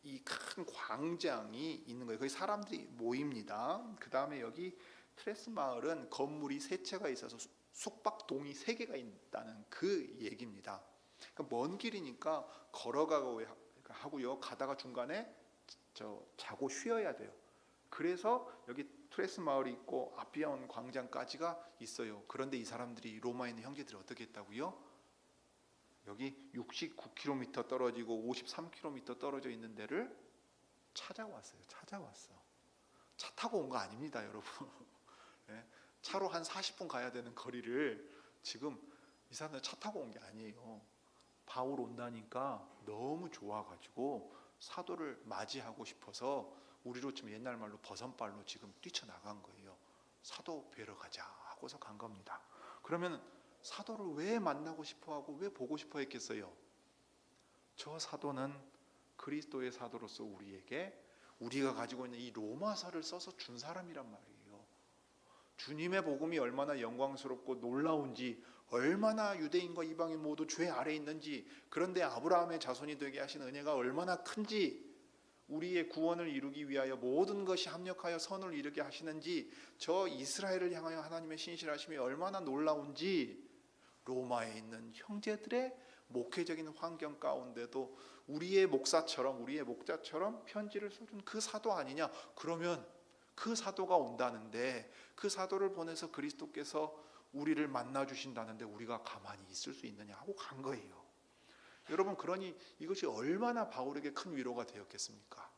이 큰 광장이 있는 거예요. 거기 사람들이 모입니다. 그 다음에 여기 트레스 마을은 건물이 3채가 있어서 숙박동이 3개가 있다는 그 얘기입니다. 그러니까 먼 길이니까 걸어가고 하고요. 가다가 중간에 자고 쉬어야 돼요. 그래서 여기 트레스 마을이 있고 아피아온 광장까지가 있어요. 그런데 이 사람들이 로마에 있는 형제들이 어떻게 했다고요? 여기 69km 떨어지고 53km 떨어져 있는 데를 찾아왔어요. 차 타고 온 거 아닙니다, 여러분. 차로 한 40분 가야 되는 거리를 지금 이 사람들 차 타고 온 게 아니에요. 바울 온다니까 너무 좋아가지고 사도를 맞이하고 싶어서 우리로 치면 옛날 말로 버선발로 지금 뛰쳐나간 거예요. 사도 뵈러 가자 하고서 간 겁니다. 그러면 사도를 왜 만나고 싶어하고 왜 보고 싶어 했겠어요? 저 사도는 그리스도의 사도로서 우리에게 우리가 가지고 있는 이 로마서를 써서 준 사람이란 말이에요. 주님의 복음이 얼마나 영광스럽고 놀라운지, 얼마나 유대인과 이방인 모두 죄 아래 있는지, 그런데 아브라함의 자손이 되게 하신 은혜가 얼마나 큰지, 우리의 구원을 이루기 위하여 모든 것이 합력하여 선을 이루게 하시는지, 저 이스라엘을 향하여 하나님의 신실하심이 얼마나 놀라운지, 로마에 있는 형제들의 목회적인 환경 가운데도 우리의 목사처럼, 우리의 목자처럼 편지를 써준 그 사도 아니냐? 그러면 그 사도가 온다는데, 그 사도를 보내서 그리스도께서 우리를 만나 주신다는데 우리가 가만히 있을 수 있느냐 하고 간 거예요. 여러분, 그러니 이것이 얼마나 바울에게 큰 위로가 되었겠습니까?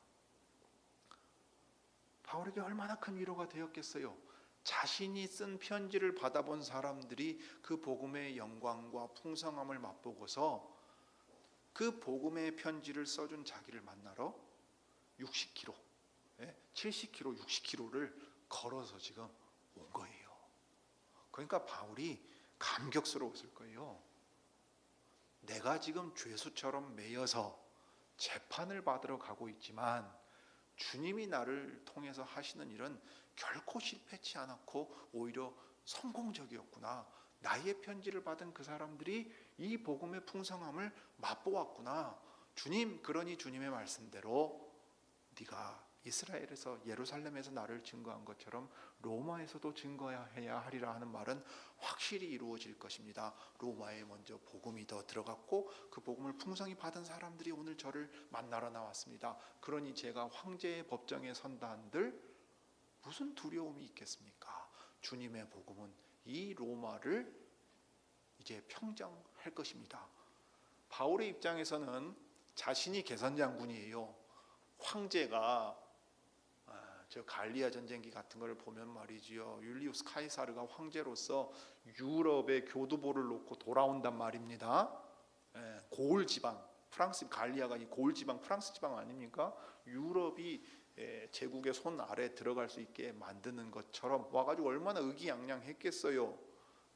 바울에게 얼마나 큰 위로가 되었겠어요? 자신이 쓴 편지를 받아본 사람들이 그 복음의 영광과 풍성함을 맛보고서 그 복음의 편지를 써준 자기를 만나러 60km, 70km, 60km를 걸어서 지금 온 거예요. 그러니까 바울이 감격스러웠을 거예요. 내가 지금 죄수처럼 매여서 재판을 받으러 가고 있지만 주님이 나를 통해서 하시는 일은 결코 실패치 않았고 오히려 성공적이었구나. 나의 편지를 받은 그 사람들이 이 복음의 풍성함을 맛보았구나. 주님, 그러니 주님의 말씀대로 네가 이스라엘에서 예루살렘에서 나를 증거한 것처럼 로마에서도 증거해야 하리라 하는 말은 확실히 이루어질 것입니다. 로마에 먼저 복음이 더 들어갔고 그 복음을 풍성히 받은 사람들이 오늘 저를 만나러 나왔습니다. 그러니 제가 황제의 법정에 선다 한들 무슨 두려움이 있겠습니까? 주님의 복음은 이 로마를 이제 평정할 것입니다. 바울의 입장에서는 자신이 개선장군이에요. 황제가 저 갈리아 전쟁기 같은 걸 보면 말이지요, 율리우스 카이사르가 황제로서 유럽의 교두보를 놓고 돌아온단 말입니다. 고을 지방, 프랑스 갈리아가 이 고을 지방, 프랑스 지방 아닙니까? 유럽이 제국의 손 아래 들어갈 수 있게 만드는 것처럼 와가지고 얼마나 의기양양했겠어요.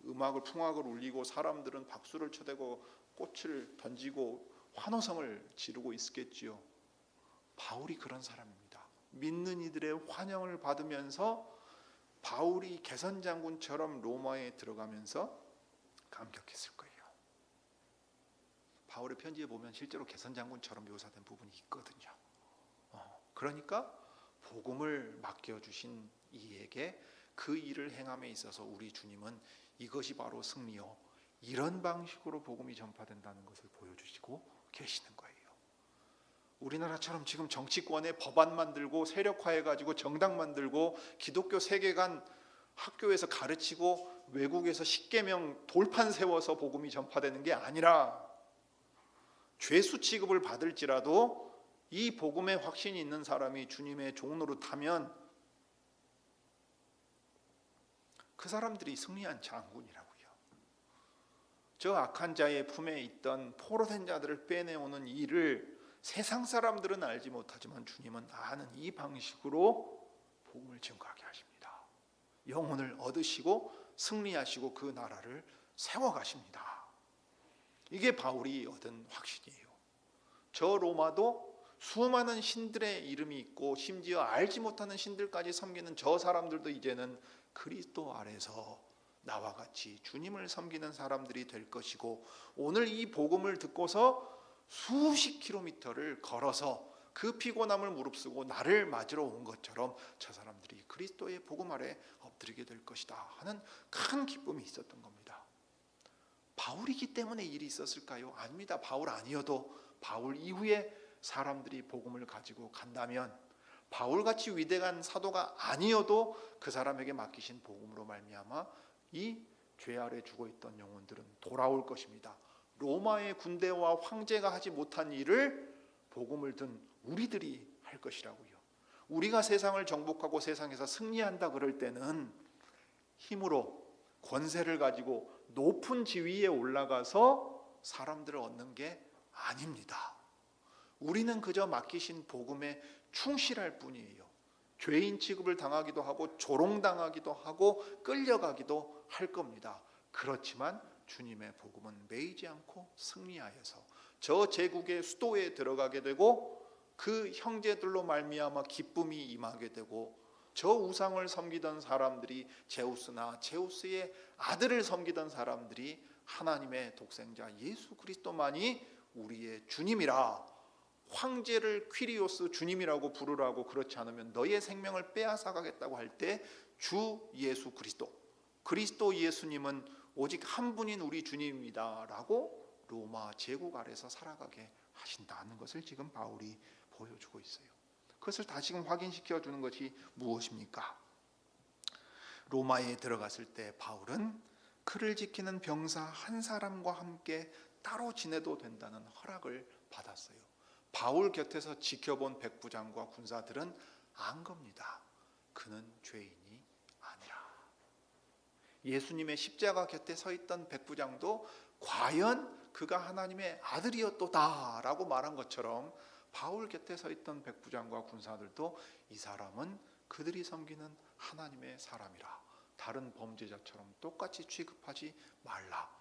음악을 풍악을 울리고 사람들은 박수를 쳐대고 꽃을 던지고 환호성을 지르고 있었겠지요. 바울이 그런 사람입니다. 믿는 이들의 환영을 받으면서 바울이 개선장군처럼 로마에 들어가면서 감격했을 거예요. 바울의 편지에 보면 실제로 개선장군처럼 묘사된 부분이 있거든요. 그러니까 복음을 맡겨주신 이에게 그 일을 행함에 있어서 우리 주님은 이것이 바로 승리요, 이런 방식으로 복음이 전파된다는 것을 보여주시고 계시는 거예요. 우리나라처럼 지금 정치권에 법안 만들고 세력화해가지고 정당 만들고 기독교 세계관 학교에서 가르치고 외국에서 십계명 돌판 세워서 복음이 전파되는 게 아니라 죄수 취급을 받을지라도 이 복음의 확신이 있는 사람이 주님의 종로로 타면 그 사람들이 승리한 장군이라고요. 저 악한 자의 품에 있던 포로된 자들을 빼내오는 일을 세상 사람들은 알지 못하지만 주님은 아는 이 방식으로 복음을 증거하게 하십니다. 영혼을 얻으시고 승리하시고 그 나라를 세워가십니다. 이게 바울이 얻은 확신이에요. 저 로마도 수많은 신들의 이름이 있고 심지어 알지 못하는 신들까지 섬기는 저 사람들도 이제는 그리스도 아래서 나와 같이 주님을 섬기는 사람들이 될 것이고, 오늘 이 복음을 듣고서 수십 킬로미터를 걸어서 그 피곤함을 무릅쓰고 나를 맞으러 온 것처럼 저 사람들이 그리스도의 복음 아래 엎드리게 될 것이다 하는 큰 기쁨이 있었던 겁니다. 바울이기 때문에 일이 있었을까요? 아닙니다. 바울 아니어도, 바울 이후에 사람들이 복음을 가지고 간다면, 바울같이 위대한 사도가 아니어도 그 사람에게 맡기신 복음으로 말미암아 이 죄 아래 죽어있던 영혼들은 돌아올 것입니다. 로마의 군대와 황제가 하지 못한 일을 복음을 든 우리들이 할 것이라고요. 우리가 세상을 정복하고 세상에서 승리한다 그럴 때는 힘으로 권세를 가지고 높은 지위에 올라가서 사람들을 얻는 게 아닙니다. 우리는 그저 맡기신 복음에 충실할 뿐이에요. 죄인 취급을 당하기도 하고 조롱당하기도 하고 끌려가기도 할 겁니다. 그렇지만 주님의 복음은 매이지 않고 승리하여서 저 제국의 수도에 들어가게 되고, 그 형제들로 말미암아 기쁨이 임하게 되고, 저 우상을 섬기던 사람들이 제우스나 제우스의 아들을 섬기던 사람들이 하나님의 독생자 예수 그리스도만이 우리의 주님이라, 황제를 퀴리오스 주님이라고 부르라고, 그렇지 않으면 너의 생명을 빼앗아 가겠다고 할 때 주 예수 그리스도 예수님은 오직 한 분인 우리 주님입니다 라고 로마 제국 아래서 살아가게 하신다는 것을 지금 바울이 보여주고 있어요. 그것을 다시금 확인시켜 주는 것이 무엇입니까? 로마에 들어갔을 때 바울은 그를 지키는 병사 한 사람과 함께 따로 지내도 된다는 허락을 받았어요. 바울 곁에서 지켜본 백부장과 군사들은 안 겁니다. 그는 죄인이 아니라. 예수님의 십자가 곁에 서 있던 백부장도 과연 그가 하나님의 아들이었도다 라고 말한 것처럼, 바울 곁에 서 있던 백부장과 군사들도 이 사람은 그들이 섬기는 하나님의 사람이라, 다른 범죄자처럼 똑같이 취급하지 말라.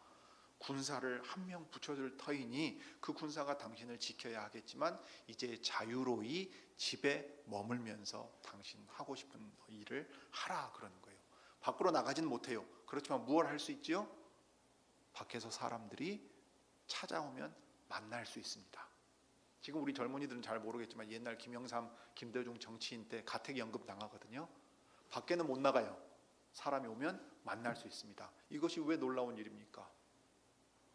군사를 한 명 붙여줄 터이니 그 군사가 당신을 지켜야 하겠지만 이제 자유로이 집에 머물면서 당신 하고 싶은 일을 하라 그러는 거예요. 밖으로 나가진 못해요. 그렇지만 무엇을 할 수 있지요? 밖에서 사람들이 찾아오면 만날 수 있습니다. 지금 우리 젊은이들은 잘 모르겠지만 옛날 김영삼, 김대중 정치인 때 가택연금 당하거든요. 밖에는 못 나가요. 사람이 오면 만날 수 있습니다. 이것이 왜 놀라운 일입니까?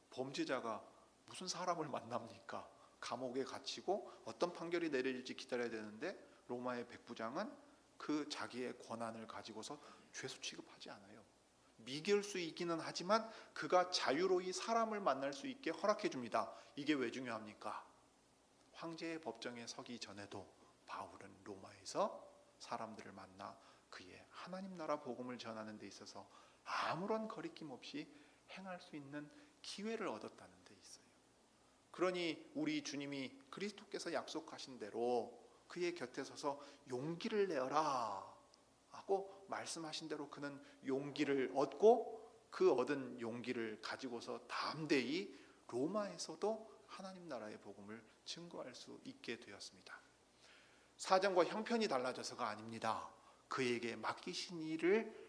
범죄자가 무슨 사람을 만납니까? 감옥에 갇히고 어떤 판결이 내려질지 기다려야 되는데, 로마의 백부장은 그 자기의 권한을 가지고서 죄수 취급하지 않아요. 미길 수 있기는 하지만 그가 자유로이 사람을 만날 수 있게 허락해 줍니다. 이게 왜 중요합니까? 황제의 법정에 서기 전에도 바울은 로마에서 사람들을 만나 그의 하나님 나라 복음을 전하는 데 있어서 아무런 거리낌 없이 행할 수 있는 기회를 얻었다는 데 있어요. 그러니 우리 주님이 그리스도께서 약속하신 대로 그의 곁에 서서 용기를 내어라 하고 말씀하신 대로 그는 용기를 얻고, 그 얻은 용기를 가지고서 담대히 로마에서도 하나님 나라의 복음을 증거할 수 있게 되었습니다. 사정과 형편이 달라져서가 아닙니다. 그에게 맡기신 일을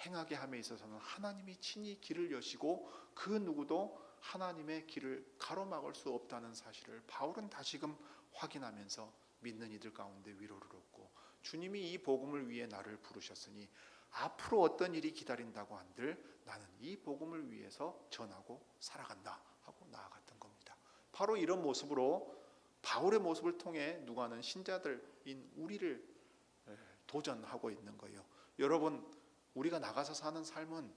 행하게 함에 있어서는 하나님이 친히 길을 여시고 그 누구도 하나님의 길을 가로막을 수 없다는 사실을 바울은 다시금 확인하면서 믿는 이들 가운데 위로를 얻고, 주님이 이 복음을 위해 나를 부르셨으니 앞으로 어떤 일이 기다린다고 한들 나는 이 복음을 위해서 전하고 살아간다 하고 나아갔던 겁니다. 바로 이런 모습으로 바울의 모습을 통해 누가는 신자들인 우리를 도전하고 있는 거예요. 여러분, 우리가 나가서 사는 삶은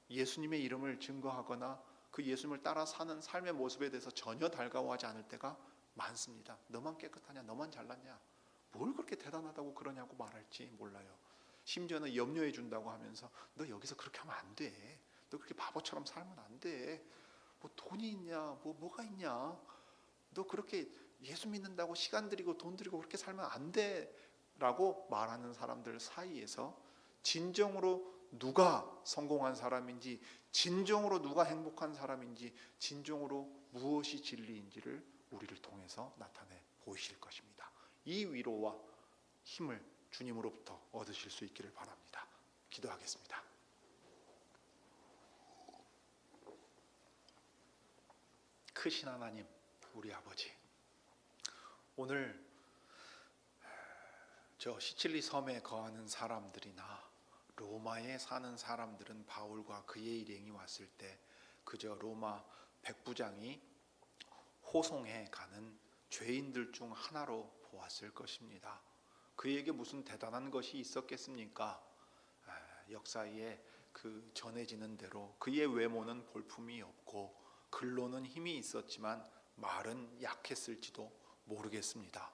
예수님의 이름을 증거하거나 그 예수님을 따라 사는 삶의 모습에 대해서 전혀 달가워하지 않을 때가 많습니다. 너만 깨끗하냐, 너만 잘났냐, 뭘 그렇게 대단하다고 그러냐고 말할지 몰라요. 심지어는 염려해 준다고 하면서 너 여기서 그렇게 하면 안 돼, 너 그렇게 바보처럼 살면 안 돼, 뭐 돈이 있냐, 뭐가 있냐, 너 그렇게 예수 믿는다고 시간 들이고 돈 들이고 그렇게 살면 안 돼 라고 말하는 사람들 사이에서 진정으로 누가 성공한 사람인지, 진정으로 누가 행복한 사람인지, 진정으로 무엇이 진리인지를 우리를 통해서 나타내 보이실 것입니다. 이 위로와 힘을 주님으로부터 얻으실 수 있기를 바랍니다. 기도하겠습니다. 크신 하나님, 우리 아버지, 오늘 저 시칠리 섬에 거하는 사람들이나 로마에 사는 사람들은 바울과 그의 일행이 왔을 때 그저 로마 백부장이 호송해 가는 죄인들 중 하나로 보았을 것입니다. 그에게 무슨 대단한 것이 있었겠습니까? 역사에 그 전해지는 대로 그의 외모는 볼품이 없고 글로는 힘이 있었지만 말은 약했을지도 모르겠습니다.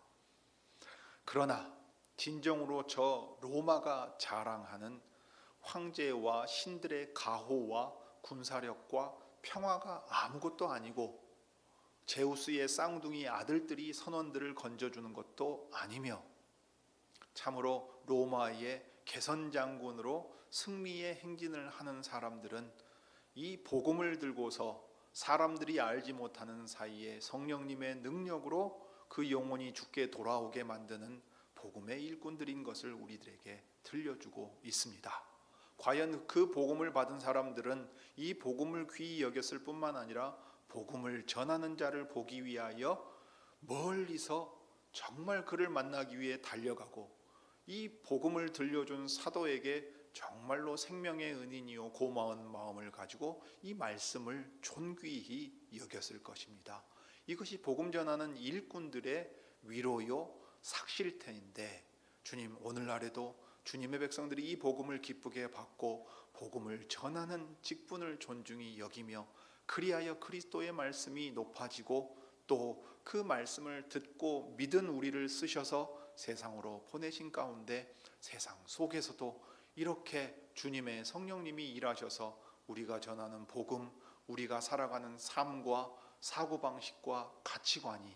그러나 진정으로 저 로마가 자랑하는 황제와 신들의 가호와 군사력과 평화가 아무것도 아니고 제우스의 쌍둥이 아들들이 선원들을 건져주는 것도 아니며 참으로 로마의 개선장군으로 승리의 행진을 하는 사람들은 이 복음을 들고서 사람들이 알지 못하는 사이에 성령님의 능력으로 그 영혼이 주께 돌아오게 만드는 복음의 일꾼들인 것을 우리들에게 들려주고 있습니다. 과연 그 복음을 받은 사람들은 이 복음을 귀히 여겼을 뿐만 아니라 복음을 전하는 자를 보기 위하여 멀리서 정말 그를 만나기 위해 달려가고 이 복음을 들려준 사도에게 정말로 생명의 은인이요 고마운 마음을 가지고 이 말씀을 존귀히 여겼을 것입니다. 이것이 복음 전하는 일꾼들의 위로요 삭실태인데 주님, 오늘날에도 주님의 백성들이 이 복음을 기쁘게 받고 복음을 전하는 직분을 존중히 여기며 그리하여 그리스도의 말씀이 높아지고 또 그 말씀을 듣고 믿은 우리를 쓰셔서 세상으로 보내신 가운데 세상 속에서도 이렇게 주님의 성령님이 일하셔서 우리가 전하는 복음, 우리가 살아가는 삶과 사고방식과 가치관이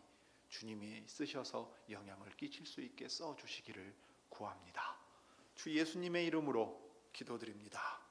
주님이 쓰셔서 영향을 끼칠 수 있게 써주시기를 구합니다. 주 예수님의 이름으로 기도드립니다.